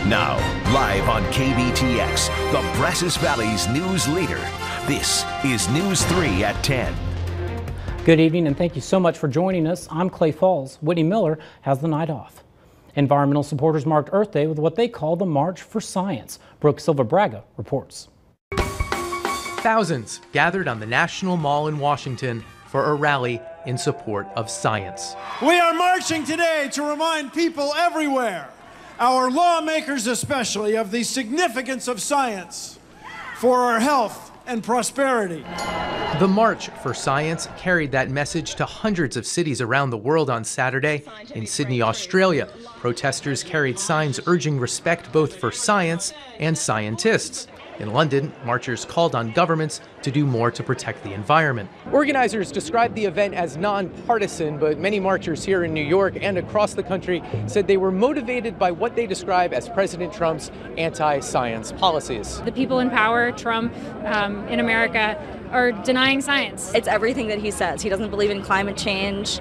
Now, live on KBTX, the Brazos Valley's news leader, this is News 3 at 10. Good evening and thank you so much for joining us. I'm Clay Falls. Whitney Miller has the night off. Environmental supporters marked Earth Day with what they call the March for Science. Brooke Silva Braga reports. Thousands gathered on the National Mall in Washington for a rally in support of science. We are marching today to remind people everywhere, our lawmakers especially, of the significance of science for our health and prosperity. The March for Science carried that message to hundreds of cities around the world on Saturday. In Sydney, Australia, protesters carried signs urging respect both for science and scientists. In London, marchers called on governments to do more to protect the environment. Organizers described the event as nonpartisan, but many marchers here in New York and across the country said they were motivated by what they describe as President Trump's anti-science policies. The people in power, Trump, in America, are denying science. It's everything that he says. He doesn't believe in climate change.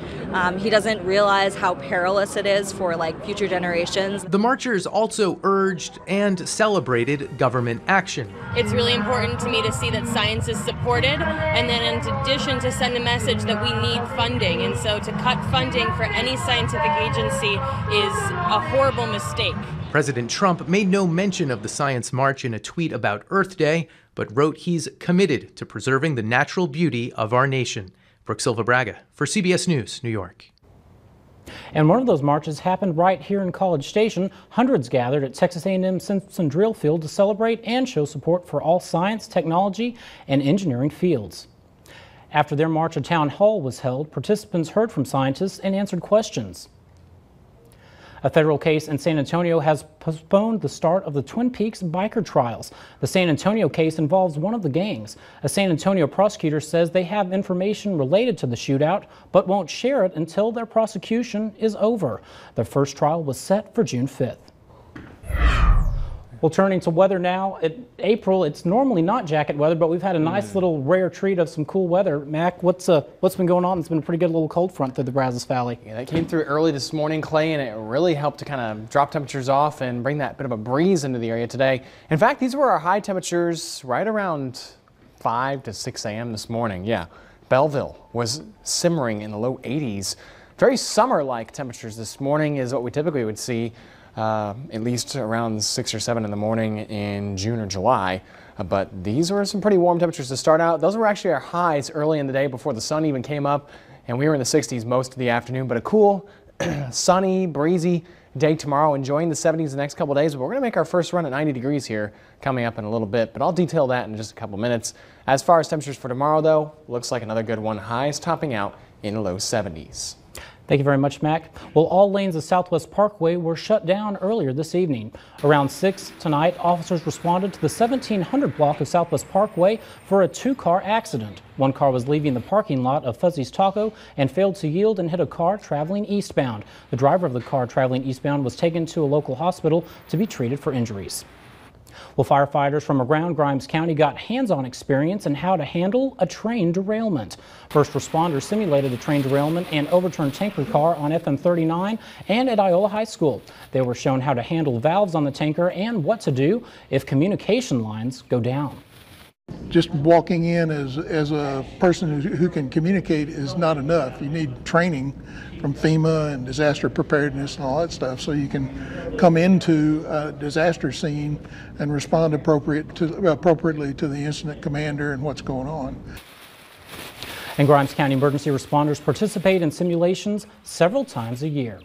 He doesn't realize how perilous it is for future generations. The marchers also urged and celebrated government action. It's really important to me to see that science is supported, and then in addition to send a message that we need funding. And so to cut funding for any scientific agency is a horrible mistake. President Trump made no mention of the Science March in a tweet about Earth Day, but wrote he's committed to preserving the natural beauty of our nation. Brooke Silva Braga for CBS News, New York. And one of those marches happened right here in College Station. Hundreds gathered at Texas A&M Simpson Drill Field to celebrate and show support for all science, technology, and engineering fields. After their march, a town hall was held. Participants heard from scientists and answered questions. A federal case in San Antonio has postponed the start of the Twin Peaks biker trials. The San Antonio case involves one of the gangs. A San Antonio prosecutor says they have information related to the shootout, but won't share it until their prosecution is over. The first trial was set for June 5th. Well, turning to weather now. April, it's normally not jacket weather, but we've had a nice little rare treat of some cool weather. Mac, what's been going on? It's been a pretty good little cold front through the Brazos Valley. Yeah, that came through early this morning, Clay, and it really helped to kind of drop temperatures off and bring that bit of a breeze into the area today. In fact, these were our high temperatures right around 5 to 6 a.m. this morning. Yeah, Belleville was simmering in the low 80s. Very summer-like temperatures this morning is what we typically would see. At least around 6 or 7 in the morning in June or July. But these were some pretty warm temperatures to start out. Those were actually our highs early in the day before the sun even came up, and we were in the 60s most of the afternoon. But a cool, sunny, breezy day tomorrow, enjoying the 70s the next couple days. But we're going to make our first run at 90 degrees here coming up in a little bit, but I'll detail that in just a couple minutes. As far as temperatures for tomorrow, though, looks like another good one. Highs topping out in the low 70s. Thank you very much, Mac. Well, all lanes of Southwest Parkway were shut down earlier this evening. Around 6 tonight, officers responded to the 1700 block of Southwest Parkway for a 2-car accident. One car was leaving the parking lot of Fuzzy's Taco and failed to yield and hit a car traveling eastbound. The driver of the car traveling eastbound was taken to a local hospital to be treated for injuries. Well, firefighters from around Grimes County got hands-on experience in how to handle a train derailment. First responders simulated a train derailment and overturned tanker car on FM 39 and at Iola High School. They were shown how to handle valves on the tanker and what to do if communication lines go down. Just walking in as a person who can communicate is not enough. You need training from FEMA and disaster preparedness and all that stuff, so you can come into a disaster scene and respond appropriately to the incident commander and what's going on. And Grimes County emergency responders participate in simulations several times a year.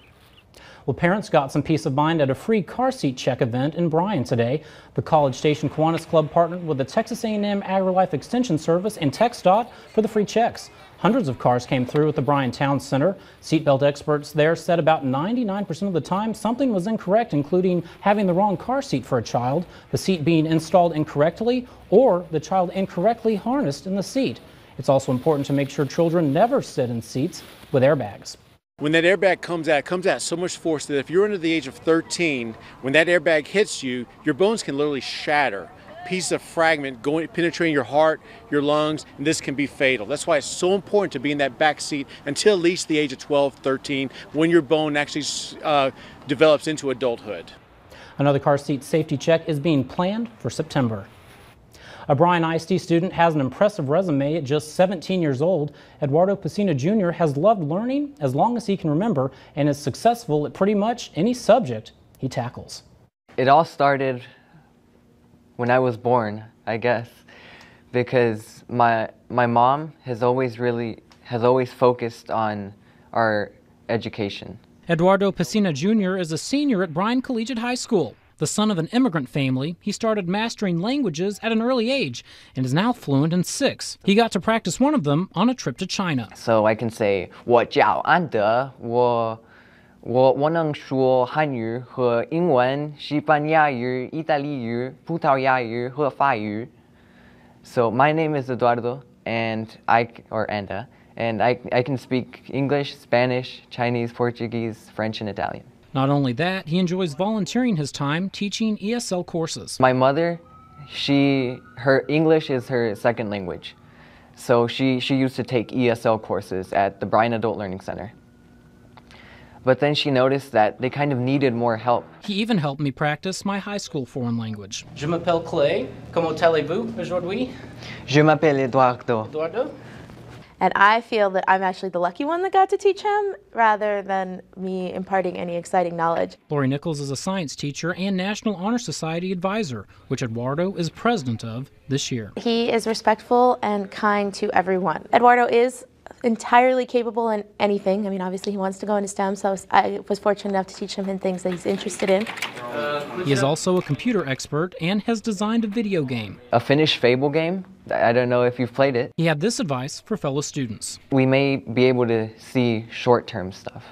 Well, parents got some peace of mind at a free car seat check event in Bryan today. The College Station Kiwanis Club partnered with the Texas A&M AgriLife Extension Service and TxDOT for the free checks. Hundreds of cars came through at the Bryan Town Center. Seatbelt experts there said about 99% of the time something was incorrect, including having the wrong car seat for a child, the seat being installed incorrectly, or the child incorrectly harnessed in the seat. It's also important to make sure children never sit in seats with airbags. When that airbag comes out so much force that if you're under the age of 13, when that airbag hits you, your bones can literally shatter. Pieces of fragment penetrating your heart, your lungs, and this can be fatal. That's why it's so important to be in that back seat until at least the age of 12, 13, when your bone actually develops into adulthood. Another car seat safety check is being planned for September. A Bryan ISD student has an impressive resume at just 17 years old. Eduardo Pacina Jr. has loved learning as long as he can remember and is successful at pretty much any subject he tackles. It all started when I was born, I guess, because my mom has always focused on our education. Eduardo Pacina Jr. is a senior at Bryan Collegiate High School. The son of an immigrant family, he started mastering languages at an early age and is now fluent in 6. He got to practice one of them on a trip to China. So I can say 我叫安德，我能说汉语和英文、西班牙语、意大利语、葡萄牙语和法语。So my name is Eduardo, and Anda, and I can speak English, Spanish, Chinese, Portuguese, French, and Italian. Not only that, he enjoys volunteering his time teaching ESL courses. My mother, her English is her second language, so she used to take ESL courses at the Bryan Adult Learning Center. But then she noticed that they kind of needed more help. He even helped me practice my high school foreign language. Je m'appelle Clay. Comment allez-vous aujourd'hui? Je m'appelle Eduardo. Eduardo? And I feel that I'm actually the lucky one that got to teach him, rather than me imparting any exciting knowledge. Lori Nichols is a science teacher and National Honor Society advisor, which Eduardo is president of this year. He is respectful and kind to everyone. Eduardo is entirely capable in anything. I mean, obviously he wants to go into STEM, so I was fortunate enough to teach him in things that he's interested in. He is also a computer expert and has designed a video game. A Finnish fable game. I don't know if you've played it. He had this advice for fellow students. We may be able to see short-term stuff,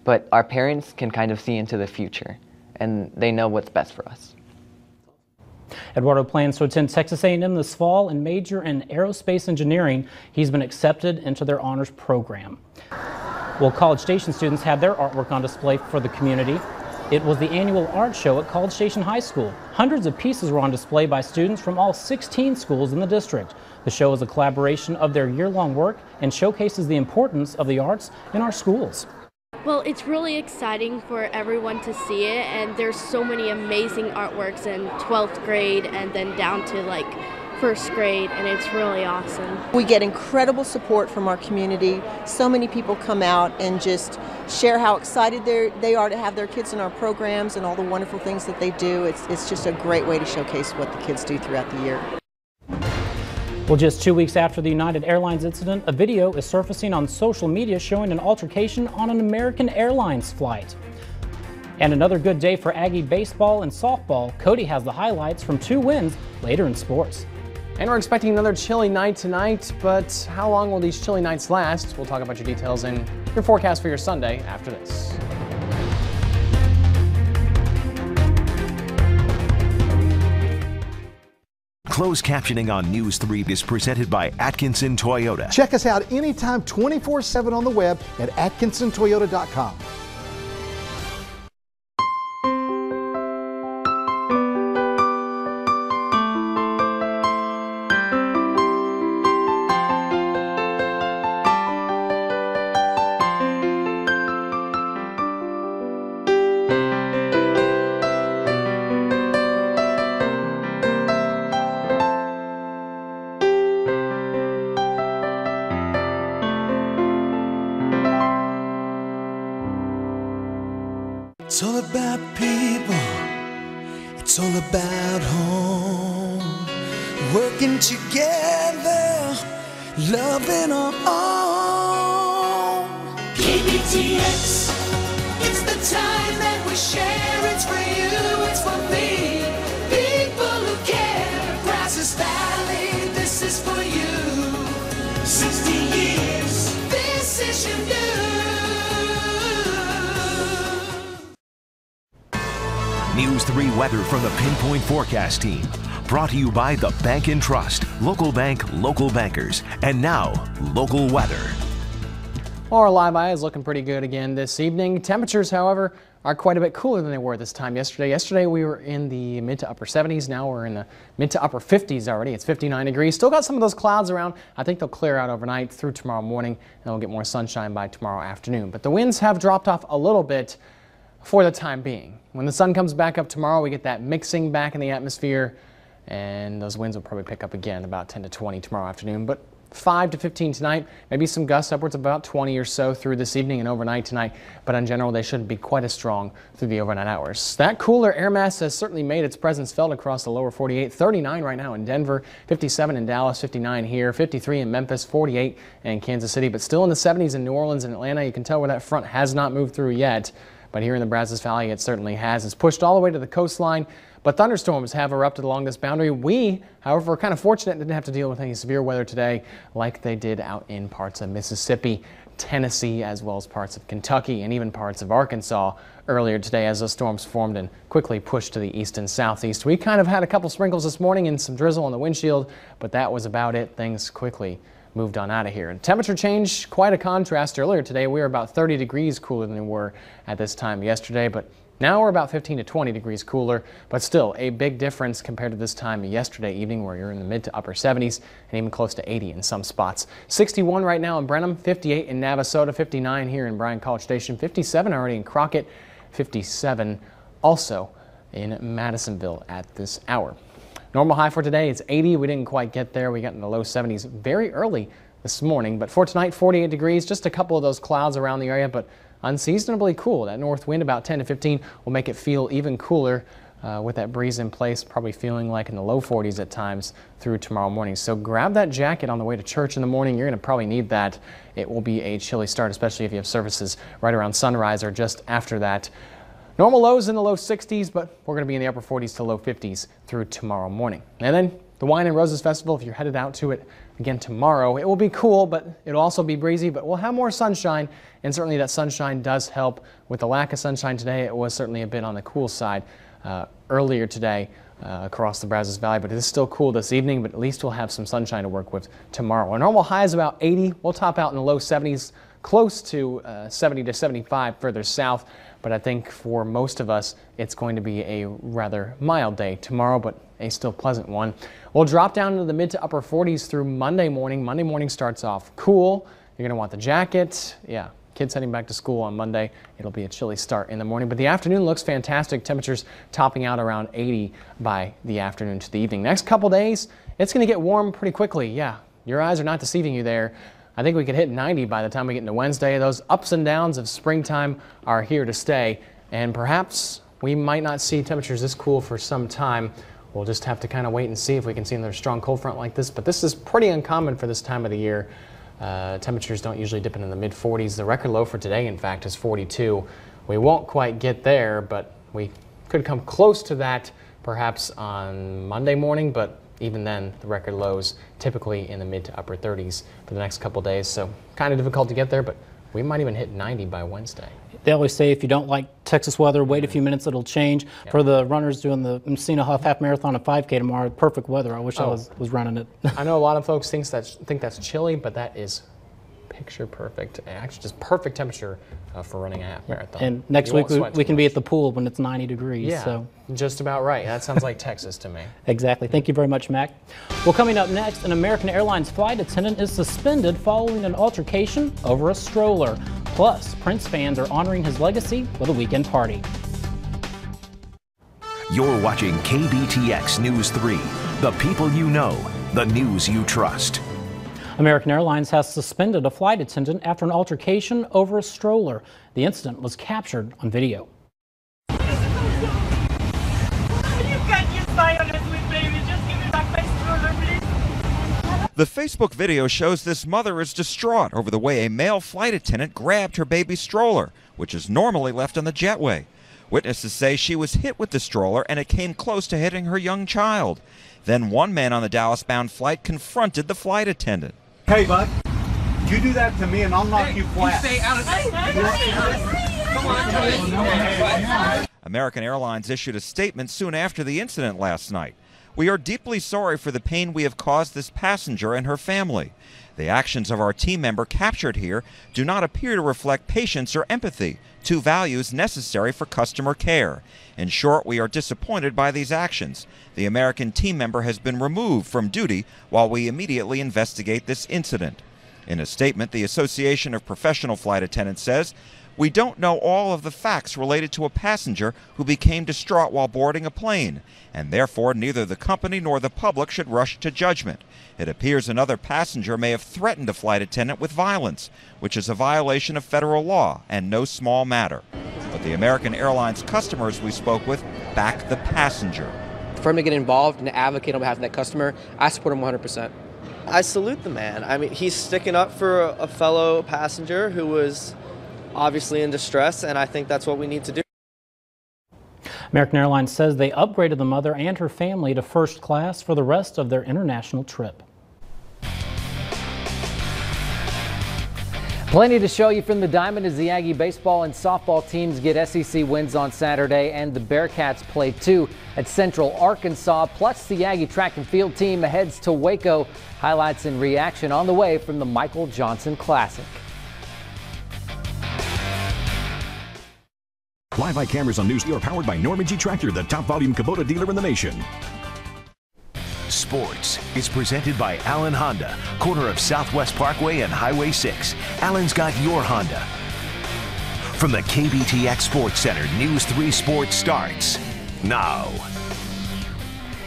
but our parents can kind of see into the future, and they know what's best for us. Eduardo plans to attend Texas A&M this fall and major in aerospace engineering. He's been accepted into their honors program. Well, College Station students had their artwork on display for the community. It was the annual art show at College Station High School. Hundreds of pieces were on display by students from all 16 schools in the district. The show is a collaboration of their year-long work and showcases the importance of the arts in our schools. Well, it's really exciting for everyone to see it, and there's so many amazing artworks in 12th grade and then down to like 1st grade, and it's really awesome. We get incredible support from our community. So many people come out and just share how excited they are to have their kids in our programs and all the wonderful things that they do. It's just a great way to showcase what the kids do throughout the year. Well, just 2 weeks after the United Airlines incident, a video is surfacing on social media showing an altercation on an American Airlines flight. And another good day for Aggie baseball and softball. Cody has the highlights from 2 wins later in sports. And we're expecting another chilly night tonight, but how long will these chilly nights last? We'll talk about your details in your forecast for your Sunday after this. Closed captioning on News 3 is presented by Atkinson Toyota. Check us out anytime 24/7 on the web at atkinsontoyota.com. It's all about people, it's all about home, working together, loving our own. KBTX, it's the time that we share, it's for you, it's for me, people who care. Brazos Valley, this is for you, 60 years, this is your new. News 3 weather from the Pinpoint Forecast team. Brought to you by the Bank and Trust, local bank, local bankers, and now local weather. Our live eye is looking pretty good again this evening. Temperatures, however, are quite a bit cooler than they were this time yesterday. Yesterday we were in the mid to upper 70s. Now we're in the mid to upper 50s already. It's 59 degrees. Still got some of those clouds around. I think they'll clear out overnight through tomorrow morning, and we'll get more sunshine by tomorrow afternoon. But the winds have dropped off a little bit. for the time being. When the sun comes back up tomorrow, we get that mixing back in the atmosphere, and those winds will probably pick up again about 10 to 20 tomorrow afternoon. But 5 to 15 tonight, maybe some gusts upwards of about 20 or so through this evening and overnight tonight, but in general they shouldn't be quite as strong through the overnight hours. That cooler air mass has certainly made its presence felt across the lower 48. 39 right now in Denver, 57 in Dallas, 59 here, 53 in Memphis, 48 in Kansas City, but still in the 70s in New Orleans and Atlanta. You can tell where that front has not moved through yet, but here in the Brazos Valley it certainly has. It's pushed all the way to the coastline. But thunderstorms have erupted along this boundary. We, however, are kind of fortunate didn't have to deal with any severe weather today like they did out in parts of Mississippi, Tennessee, as well as parts of Kentucky and even parts of Arkansas earlier today as those storms formed and quickly pushed to the east and southeast. We kind of had a couple sprinkles this morning and some drizzle on the windshield, but that was about it. Things quickly moved on out of here. And temperature change, quite a contrast. Earlier today, we were about 30 degrees cooler than we were at this time yesterday, but now we're about 15 to 20 degrees cooler, but still a big difference compared to this time yesterday evening where you're in the mid to upper 70s and even close to 80 in some spots. 61 right now in Brenham, 58 in Navasota, 59 here in Bryan College Station, 57 already in Crockett, 57 also in Madisonville at this hour. Normal high for today is 80. We didn't quite get there. We got in the low 70s very early this morning, but for tonight, 48 degrees, just a couple of those clouds around the area, but unseasonably cool. That north wind about 10 to 15 will make it feel even cooler with that breeze in place, probably feeling like in the low 40s at times through tomorrow morning. So grab that jacket on the way to church in the morning. You're going to probably need that. It will be a chilly start, especially if you have services right around sunrise or just after that. Normal lows in the low 60s, but we're going to be in the upper 40s to low 50s through tomorrow morning. And then the Wine and Roses Festival, if you're headed out to it again tomorrow, it will be cool, but it'll also be breezy, but we'll have more sunshine, and certainly that sunshine does help. With the lack of sunshine today, it was certainly a bit on the cool side earlier today across the Brazos Valley, but it is still cool this evening, but at least we'll have some sunshine to work with tomorrow. Our normal high is about 80. We'll top out in the low 70s, close to 70 to 75 further south, but I think for most of us, it's going to be a rather mild day tomorrow, but a still pleasant one. We'll drop down into the mid to upper 40s through Monday morning. Monday morning starts off cool. You're going to want the jacket. Yeah, kids heading back to school on Monday. It'll be a chilly start in the morning, but the afternoon looks fantastic. Temperatures topping out around 80 by the afternoon to the evening. Next couple days, it's going to get warm pretty quickly. Yeah, your eyes are not deceiving you there. I think we could hit 90 by the time we get into Wednesday. Those ups and downs of springtime are here to stay, and perhaps we might not see temperatures this cool for some time. We'll just have to kind of wait and see if we can see another strong cold front like this, but this is pretty uncommon for this time of the year. Temperatures don't usually dip into the mid 40s. The record low for today, in fact, is 42. We won't quite get there, but we could come close to that perhaps on Monday morning, but even then, the record lows typically in the mid to upper 30s for the next couple days, so kind of difficult to get there, but we might even hit 90 by Wednesday. They always say if you don't like Texas weather, wait a few minutes, it'll change. Yep. For the runners doing the Messina Half Marathon and 5K tomorrow, perfect weather. I wish I was running it. I know a lot of folks think that's chilly, but that is picture perfect. Actually, just perfect temperature for running a half marathon. And next week we can be at the pool when it's 90 degrees. Yeah, so. Just about right. That sounds like Texas to me. Exactly. Thank you very much, Mac. Well, coming up next, an American Airlines flight attendant is suspended following an altercation over a stroller. Plus, Prince fans are honoring his legacy with a weekend party. You're watching KBTX News 3, the people you know, the news you trust. American Airlines has suspended a flight attendant after an altercation over a stroller. The incident was captured on video. The Facebook video shows this mother is distraught over the way a male flight attendant grabbed her baby stroller, which is normally left on the jetway. Witnesses say she was hit with the stroller and it came close to hitting her young child. Then one man on the Dallas-bound flight confronted the flight attendant. Hey, bud, you do that to me and I'll knock you flat. You stay out of American Airlines issued a statement soon after the incident last night. We are deeply sorry for the pain we have caused this passenger and her family. The actions of our team member captured here do not appear to reflect patience or empathy, two values necessary for customer care. In short, we are disappointed by these actions. The American team member has been removed from duty while we immediately investigate this incident. In a statement, the Association of Professional Flight Attendants says, We don't know all of the facts related to a passenger who became distraught while boarding a plane, and therefore neither the company nor the public should rush to judgment. It appears another passenger may have threatened a flight attendant with violence, which is a violation of federal law and no small matter. But the American Airlines customers we spoke with back the passenger. For him to get involved and advocate on behalf of that customer, I support him 100%. I salute the man. I mean, he's sticking up for a fellow passenger who was obviously in distress, and I think that's what we need to do. American Airlines says they upgraded the mother and her family to first class for the rest of their international trip. Plenty to show you from the Diamond as the Aggie baseball and softball teams get SEC wins on Saturday, and the Bearcats play too at Central Arkansas. Plus, the Aggie track and field team heads to Waco. Highlights and reaction on the way from the Michael Johnson Classic. Live-eye cameras on News are powered by Norman G. Tractor, the top volume Kubota dealer in the nation. Sports is presented by Allen Honda, corner of Southwest Parkway and Highway 6. Allen's got your Honda. From the KBTX Sports Center, News 3 Sports starts now.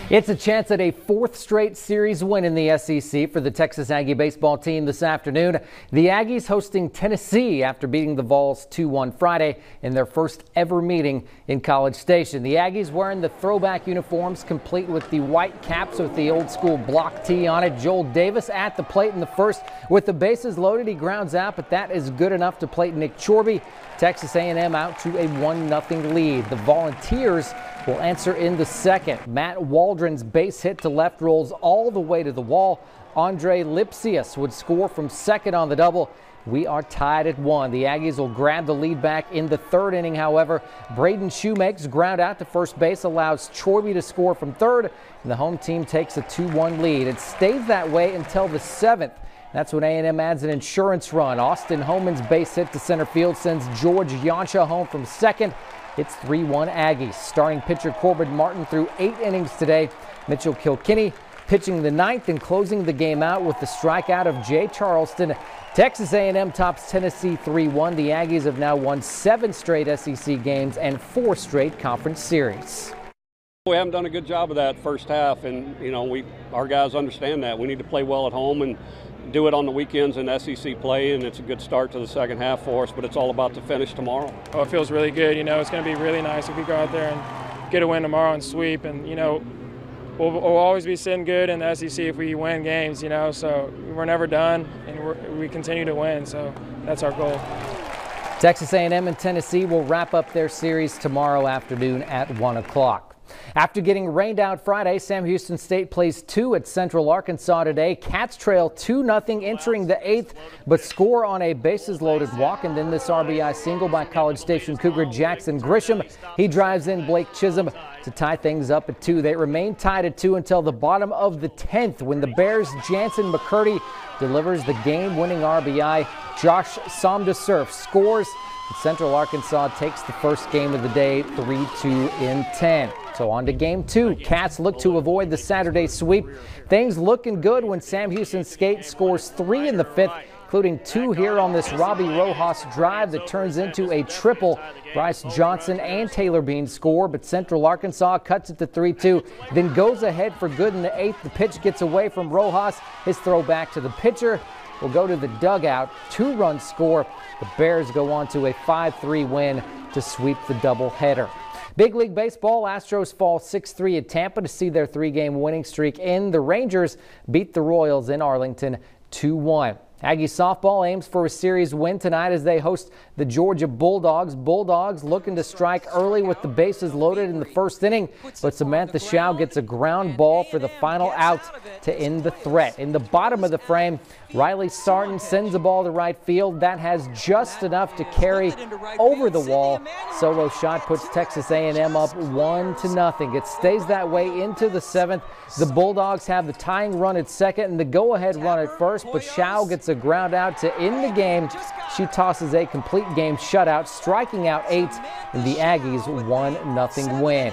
It's a chance at a fourth straight series win in the SEC for the Texas Aggie baseball team this afternoon. The Aggies hosting Tennessee after beating the Vols 2-1 Friday in their first ever meeting in College Station. The Aggies wearing the throwback uniforms complete with the white caps with the old school block tee on it. Joel Davis at the plate in the first with the bases loaded. He grounds out, but that is good enough to plate Nick Chorby. Texas A&M out to a 1-0 lead. The Volunteers will answer in the second. Matt Waldron's base hit to left rolls all the way to the wall. Andre Lipsius would score from second on the double. We are tied at 1. The Aggies will grab the lead back in the third inning, however. Braden Shoemake's ground out to first base allows Chorby to score from third, and the home team takes a 2-1 lead. It stays that way until the seventh. That's when A&M adds an insurance run. Austin Homan's base hit to center field sends George Yansha home from second. It's 3-1 Aggies. Starting pitcher Corbin Martin threw 8 innings today. Mitchell Kilkenny pitching the ninth and closing the game out with the strikeout of Jay Charleston. Texas A&M tops Tennessee 3-1. The Aggies have now won 7 straight SEC games and 4 straight conference series. We haven't done a good job of that first half, and our guys understand that. We need to play well at home and do it on the weekends in SEC play, and it's a good start to the second half for us, but it's all about the finish tomorrow. Oh, it feels really good. It's going to be really nice if we go out there and get a win tomorrow and sweep. And, we'll always be sitting good in the SEC if we win games, so we're never done, and we continue to win, so that's our goal. Texas A&M and Tennessee will wrap up their series tomorrow afternoon at 1 o'clock. After getting rained out Friday, Sam Houston State plays 2 at Central Arkansas today. Cats trail 2-0 entering the 8th, but score on a bases-loaded walk, and then this RBI single by College Station Cougar Jackson Grisham. He drives in Blake Chisholm to tie things up at 2. They remain tied at 2 until the bottom of the 10th when the Bears' Jansen McCurdy delivers the game-winning RBI. Josh Somdasurf scores. Central Arkansas takes the first game of the day 3-2 in 10. So on to game 2. Cats look to avoid the Saturday sweep. Things looking good when Sam Houston State scores 3 in the 5th, including 2 here on this Robbie Rojas drive that turns into a triple. Bryce Johnson and Taylor Bean score, but Central Arkansas cuts it to 3-2, then goes ahead for good in the 8th. The pitch gets away from Rojas. His throw back to the pitcher will go to the dugout. 2-run score. The Bears go on to a 5-3 win to sweep the doubleheader. Big League Baseball, Astros fall 6-3 at Tampa to see their 3-game winning streak end. The Rangers beat the Royals in Arlington 2-1. Aggie softball aims for a series win tonight as they host the Georgia Bulldogs. Bulldogs looking to strike early with the bases loaded in the first inning, but Samantha Shao gets a ground ball for the final out to end the threat. In the bottom of the frame, Riley Sarton sends a ball to right field. That has just enough to carry over the wall. Solo shot puts Texas A&M up 1-0. It stays that way into the 7th. The Bulldogs have the tying run at second and the go-ahead run at first, but Shao gets a ground out to end the game. She tosses a complete game shutout, striking out 8, and the Aggies 1-0 win.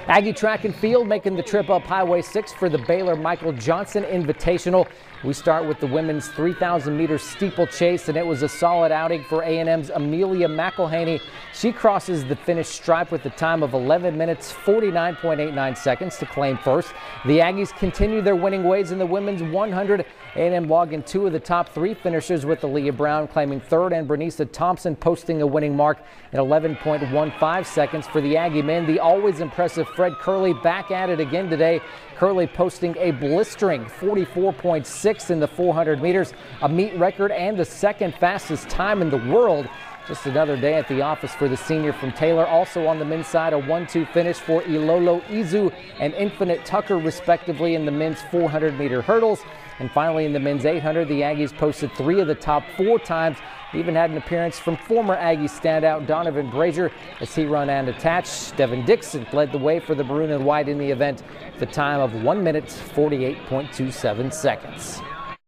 Aggie Track and Field making the trip up Highway 6 for the Baylor Michael Johnson Invitational. We start with the women's 3,000-meter steeplechase, and it was a solid outing for A&M's Amelia McElhaney. She crosses the finish stripe with a time of 11 minutes, 49.89 seconds to claim first. The Aggies continue their winning ways in the women's 100. A&M logging 2 of the top 3 finishers, with Aaliyah Brown claiming third and Bernisa Thompson posting a winning mark at 11.15 seconds for the Aggie men. The always impressive Fred Curley back at it again today. Curley posting a blistering 44.6 in the 400 meters, a meet record and the second fastest time in the world. Just another day at the office for the senior from Taylor. Also on the men's side, a 1-2 finish for Ilolo Izu and Infinite Tucker, respectively, in the men's 400-meter hurdles. And finally, in the men's 800, the Aggies posted 3 of the top 4 times. Even had an appearance from former Aggie standout Donovan Brazier as he ran unattached. Devin Dixon led the way for the maroon and white in the event, the time of 1 minute 48.27 seconds.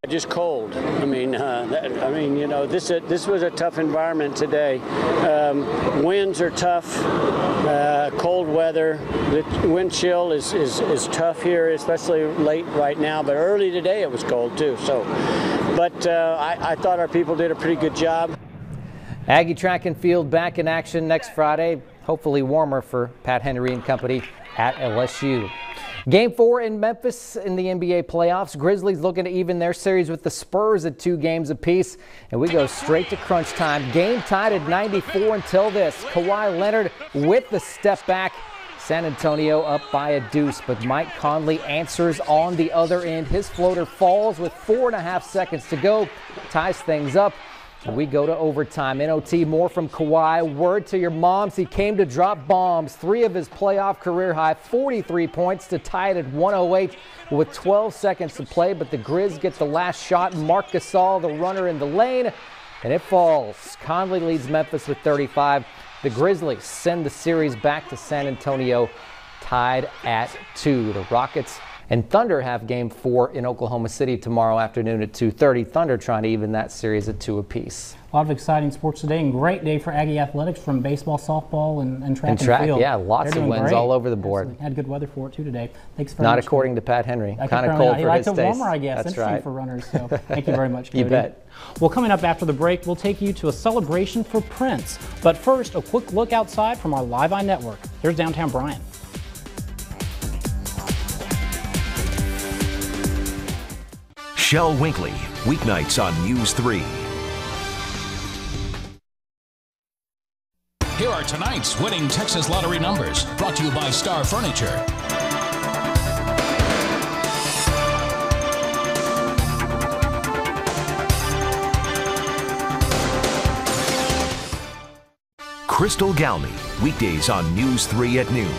Just cold. I mean, you know, this was a tough environment today. Winds are tough, cold weather. The wind chill is tough here, especially late right now. But early today it was cold too. So, but I thought our people did a pretty good job. Aggie Track and Field back in action next Friday. Hopefully warmer for Pat Henry and company at LSU. Game 4 in Memphis in the NBA playoffs. Grizzlies looking to even their series with the Spurs at 2 games apiece. And we go straight to crunch time. Game tied at 94 until this. Kawhi Leonard with the step back. San Antonio up by a deuce, but Mike Conley answers on the other end. His floater falls with 4.5 seconds to go. Ties things up. We go to overtime. NOT, more from Kawhi. Word to your moms, he came to drop bombs. 3 of his playoff career high, 43 points to tie it at 108 with 12 seconds to play. But the Grizz get the last shot. Marc Gasol, the runner in the lane, and it falls. Conley leads Memphis with 35. The Grizzlies send the series back to San Antonio, tied at 2. The Rockets and Thunder have Game 4 in Oklahoma City tomorrow afternoon at 2:30. Thunder trying to even that series at 2 apiece. A lot of exciting sports today, and great day for Aggie athletics from baseball, softball, and track and field. Yeah, lots of wins all over the board. Absolutely. Had good weather for it too today. Thanks very much. Not according to Pat Henry. Kind of cold for his taste. He likes it warmer, I guess. That's interesting right. for runners. So thank you very much, Cody. You bet. Well, coming up after the break, we'll take you to a celebration for Prince. But first, a quick look outside from our Live Eye network. Here's downtown Bryan. Shel Winkley, weeknights on News 3. Here are tonight's winning Texas Lottery numbers, brought to you by Star Furniture. Crystal Galmi, weekdays on News 3 at noon.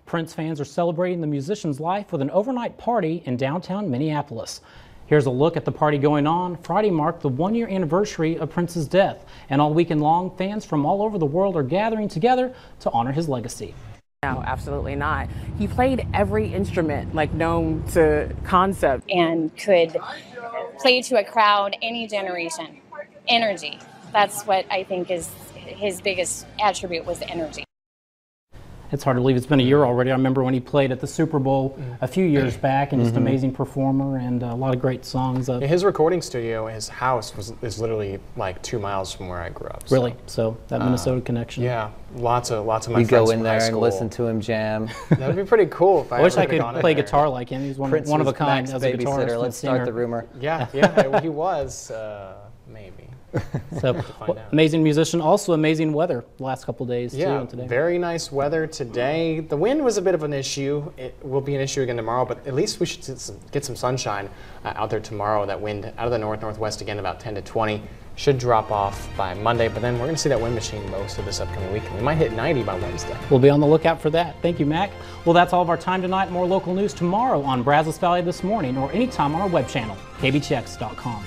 Prince fans are celebrating the musician's life with an overnight party in downtown Minneapolis. Here's a look at the party going on. Friday marked the 1-year anniversary of Prince's death, and all weekend long, fans from all over the world are gathering together to honor his legacy. No, absolutely not. He played every instrument like known to concept and could play to a crowd, any generation. Energy. That's what I think is his biggest attribute, was the energy. It's hard to believe it's been a year already. I remember when he played at the Super Bowl a few years back, and just an amazing performer and a lot of great songs. His recording studio, his house is literally like 2 miles from where I grew up. Really? So that Minnesota connection. Yeah, lots of my friends. You go in from there high and school. listen to him jam. That would be pretty cool. If I wish I could gone play in there. guitar like him. He's one of a kind as a guitarist. Let's start the rumor. Yeah, he was maybe. So amazing musician, also amazing weather the last couple of days too. Today. Very nice weather today. The wind was a bit of an issue. It will be an issue again tomorrow, but at least we should get some sunshine out there tomorrow. That wind out of the northwest again, about 10 to 20, should drop off by Monday. But then we're going to see that wind machine most of this upcoming week. We might hit 90 by Wednesday. We'll be on the lookout for that. Thank you, Mac. Well, that's all of our time tonight. More local news tomorrow on Brazos Valley This Morning, or anytime on our web channel, KBTX.com.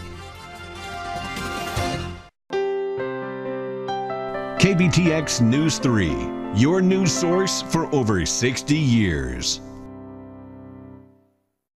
KBTX News 3, your news source for over 60 years.